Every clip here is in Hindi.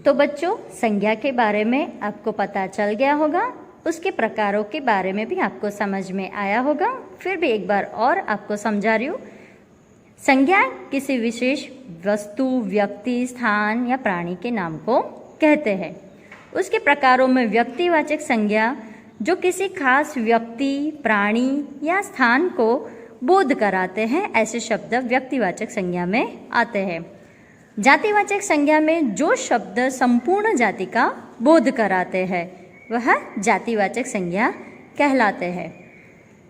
तो बच्चों, संज्ञा के बारे में आपको पता चल गया होगा, उसके प्रकारों के बारे में भी आपको समझ में आया होगा। फिर भी एक बार और आपको समझा रही हूँ। संज्ञा किसी विशेष वस्तु, व्यक्ति, स्थान या प्राणी के नाम को कहते हैं। उसके प्रकारों में व्यक्तिवाचक संज्ञा जो किसी खास व्यक्ति, प्राणी या स्थान को बोध कराते हैं, ऐसे शब्द व्यक्तिवाचक संज्ञा में आते हैं। जातिवाचक संज्ञा में जो शब्द संपूर्ण जाति का बोध कराते हैं वह जातिवाचक संज्ञा कहलाते हैं।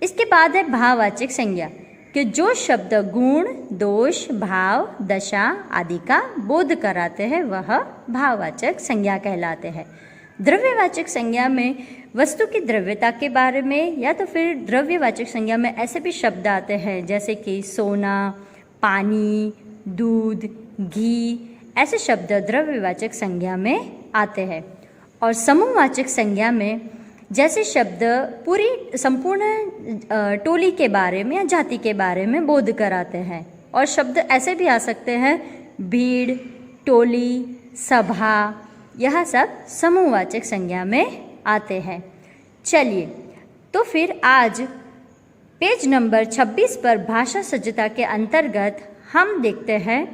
इसके बाद है भाववाचक संज्ञा कि जो शब्द गुण, दोष, भाव, दशा आदि का बोध कराते हैं वह भाववाचक संज्ञा कहलाते हैं। द्रव्यवाचक संज्ञा में वस्तु की द्रव्यता के बारे में, या तो फिर द्रव्यवाचक संज्ञा में ऐसे भी शब्द आते हैं जैसे कि सोना, पानी, दूध, घी, ऐसे शब्द द्रव्यवाचक संज्ञा में आते हैं। और समूहवाचक संज्ञा में जैसे शब्द पूरी संपूर्ण टोली के बारे में या जाति के बारे में बोध कराते हैं। और शब्द ऐसे भी आ सकते हैं भीड़, टोली, सभा, यह सब समूहवाचक संज्ञा में आते हैं। चलिए, तो फिर आज पेज नंबर 26 पर भाषा सज्जता के अंतर्गत हम देखते हैं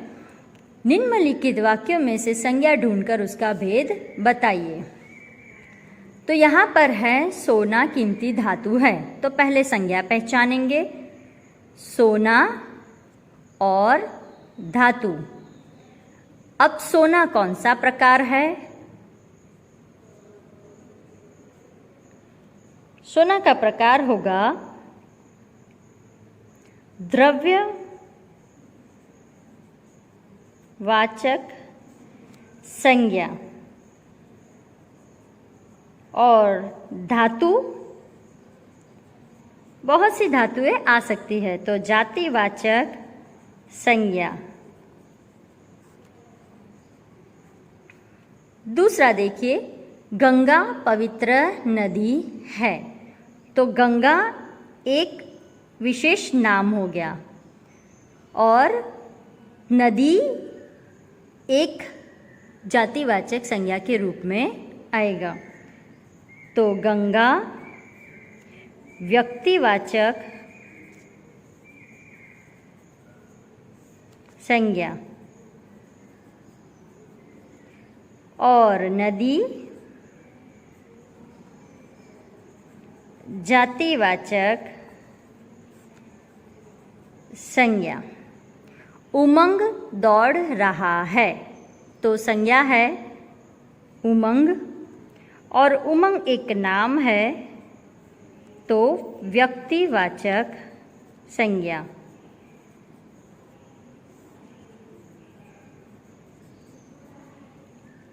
निम्नलिखित वाक्यों में से संज्ञा ढूंढकर उसका भेद बताइए। तो यहाँ पर है सोना कीमती धातु है, तो पहले संज्ञा पहचानेंगे, सोना और धातु। अब सोना कौन सा प्रकार है? सोना का प्रकार होगा द्रव्य वाचक संज्ञा। और धातु, बहुत सी धातुएं आ सकती है, तो जातिवाचक संज्ञा। दूसरा देखिए, गंगा पवित्र नदी है, तो गंगा एक विशेष नाम हो गया और नदी एक जातिवाचक संज्ञा के रूप में आएगा। तो गंगा व्यक्तिवाचक संज्ञा और नदी जातिवाचक संज्ञा। उमंग दौड़ रहा है, तो संज्ञा है उमंग, और उमंग एक नाम है, तो व्यक्तिवाचक संज्ञा।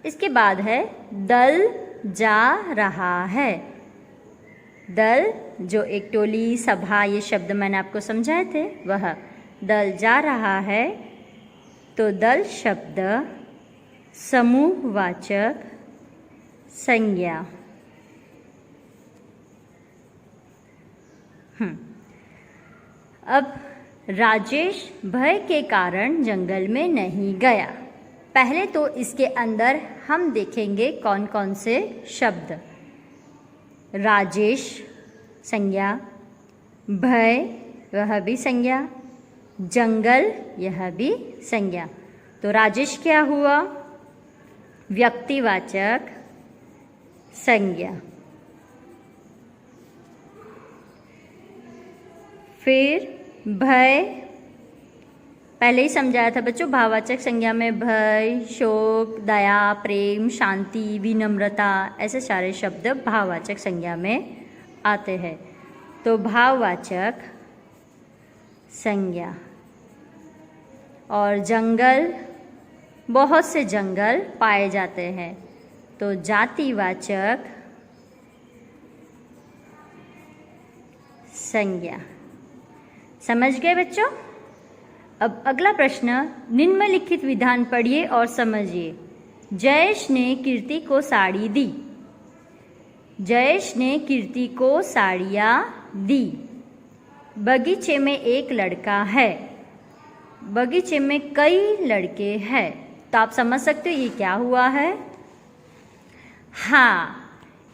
इसके बाद है दल जा रहा है। दल जो एक टोली, सभा, ये शब्द मैंने आपको समझाए थे, वह दल जा रहा है, तो दल शब्द समूहवाचक संज्ञा। अब राजेश भय के कारण जंगल में नहीं गया। पहले तो इसके अंदर हम देखेंगे कौन कौन से शब्द। राजेश संज्ञा, भय वह भी संज्ञा, जंगल यह भी संज्ञा। तो राजेश क्या हुआ? व्यक्तिवाचक संज्ञा। फिर भय पहले ही समझाया था बच्चों, भाववाचक संज्ञा में भय, शोक, दया, प्रेम, शांति, विनम्रता ऐसे सारे शब्द भाववाचक संज्ञा में आते हैं। तो भाववाचक संज्ञा। और जंगल, बहुत से जंगल पाए जाते हैं, तो जातिवाचक संज्ञा। समझ गए बच्चों? अब अगला प्रश्न, निम्नलिखित विधान पढ़िए और समझिए। जयेश ने कीर्ति को साड़ी दी। जयेश ने कीर्ति को साड़ियाँ दी। बगीचे में एक लड़का है। बगीचे में कई लड़के हैं। तो आप समझ सकते हो ये क्या हुआ है? हाँ,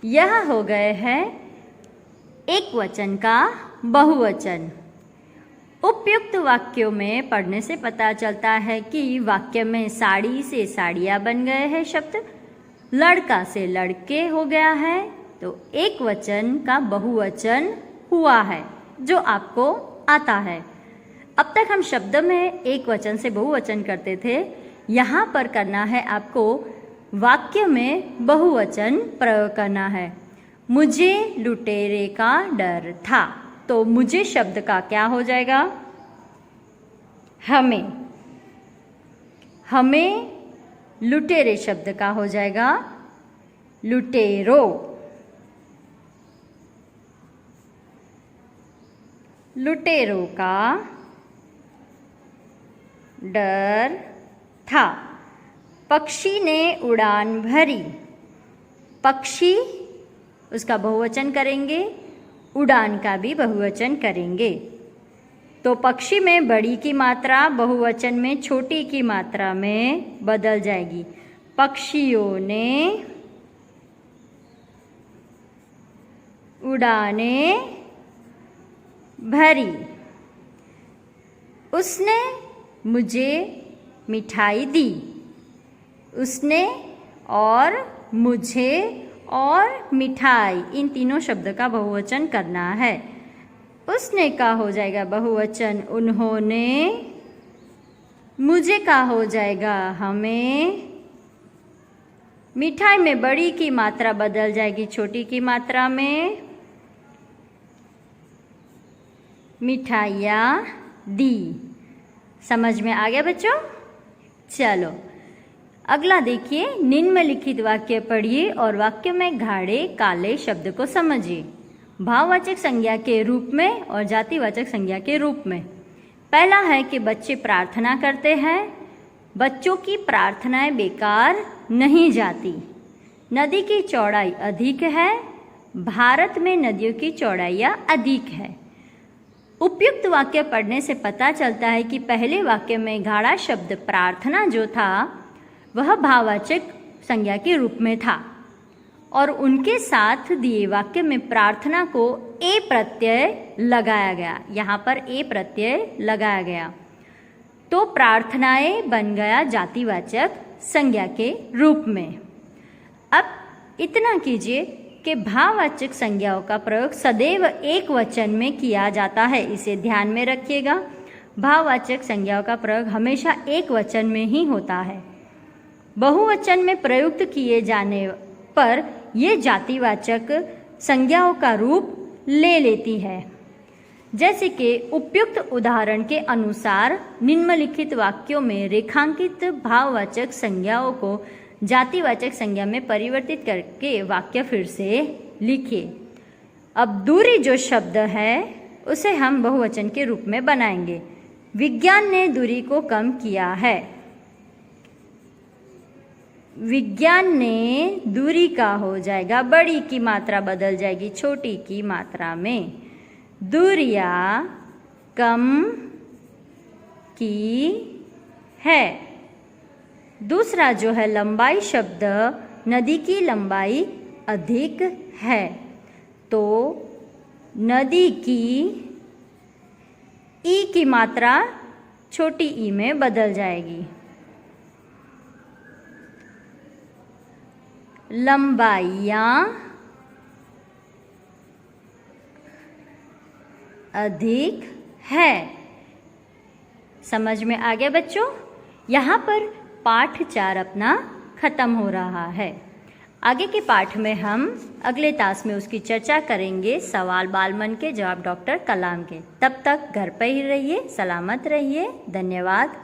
यह हो गए हैं एक वचन का बहुवचन। उपयुक्त वाक्यों में पढ़ने से पता चलता है कि वाक्य में साड़ी से साड़ियाँ बन गए हैं शब्द, लड़का से लड़के हो गया है, तो एक वचन का बहुवचन हुआ है जो आपको आता है। अब तक हम शब्द में एक वचन से बहुवचन करते थे, यहाँ पर करना है आपको वाक्य में बहुवचन प्रयोग करना है। मुझे लुटेरे का डर था, तो मुझे शब्द का क्या हो जाएगा? हमें। हमें लुटेरे शब्द का हो जाएगा लुटेरो। लुटेरों का डर था। पक्षी ने उड़ान भरी। पक्षी उसका बहुवचन करेंगे, उड़ान का भी बहुवचन करेंगे। तो पक्षी में बड़ी की मात्रा बहुवचन में छोटी की मात्रा में बदल जाएगी। पक्षियों ने उड़ानें भरी। उसने मुझे मिठाई दी। उसने और मुझे और मिठाई, इन तीनों शब्द का बहुवचन करना है। उसने का हो जाएगा बहुवचन उन्होंने। मुझे का हो जाएगा हमें। मिठाई में बड़ी की मात्रा बदल जाएगी छोटी की मात्रा में। मिठाइयाँ दी। समझ में आ गया बच्चों? चलो अगला देखिए, निम्नलिखित वाक्य पढ़िए और वाक्य में गाढ़े काले शब्द को समझिए। भाववाचक संज्ञा के रूप में और जातिवाचक संज्ञा के रूप में। पहला है कि बच्चे प्रार्थना करते हैं। बच्चों की प्रार्थनाएं बेकार नहीं जाती। नदी की चौड़ाई अधिक है। भारत में नदियों की चौड़ाइयाँ अधिक है। उपयुक्त वाक्य पढ़ने से पता चलता है कि पहले वाक्य में गाढ़ा शब्द प्रार्थना जो था वह भाववाचक संज्ञा के रूप में था और उनके साथ दिए वाक्य में प्रार्थना को ए प्रत्यय लगाया गया। यहाँ पर ए प्रत्यय लगाया गया तो प्रार्थनाएं बन गया जातिवाचक संज्ञा के रूप में। अब इतना कीजिए कि भाववाचक संज्ञाओं का प्रयोग सदैव एक वचन में किया जाता है, इसे ध्यान में रखिएगा। भाववाचक संज्ञाओं का प्रयोग हमेशा एक वचन में ही होता है। बहुवचन में प्रयुक्त किए जाने पर ये जातिवाचक संज्ञाओं का रूप ले लेती है। जैसे कि उपयुक्त उदाहरण के अनुसार निम्नलिखित वाक्यों में रेखांकित भाववाचक संज्ञाओं को जातिवाचक संज्ञा में परिवर्तित करके वाक्य फिर से लिखिए। अब दूरी जो शब्द है उसे हम बहुवचन के रूप में बनाएंगे। विज्ञान ने दूरी को कम किया है। विज्ञान ने दूरी का हो जाएगा, बड़ी की मात्रा बदल जाएगी छोटी की मात्रा में। दूरियां कम की है। दूसरा जो है लंबाई शब्द, नदी की लंबाई अधिक है तो नदी की ई की मात्रा छोटी ई में बदल जाएगी। लंबाइयाँ अधिक है। समझ में आ गया बच्चों? यहाँ पर पाठ 4 अपना ख़त्म हो रहा है। आगे के पाठ में हम अगले तास में उसकी चर्चा करेंगे, सवाल बालमन के, जवाब डॉक्टर कलाम के। तब तक घर पर ही रहिए, सलामत रहिए। धन्यवाद।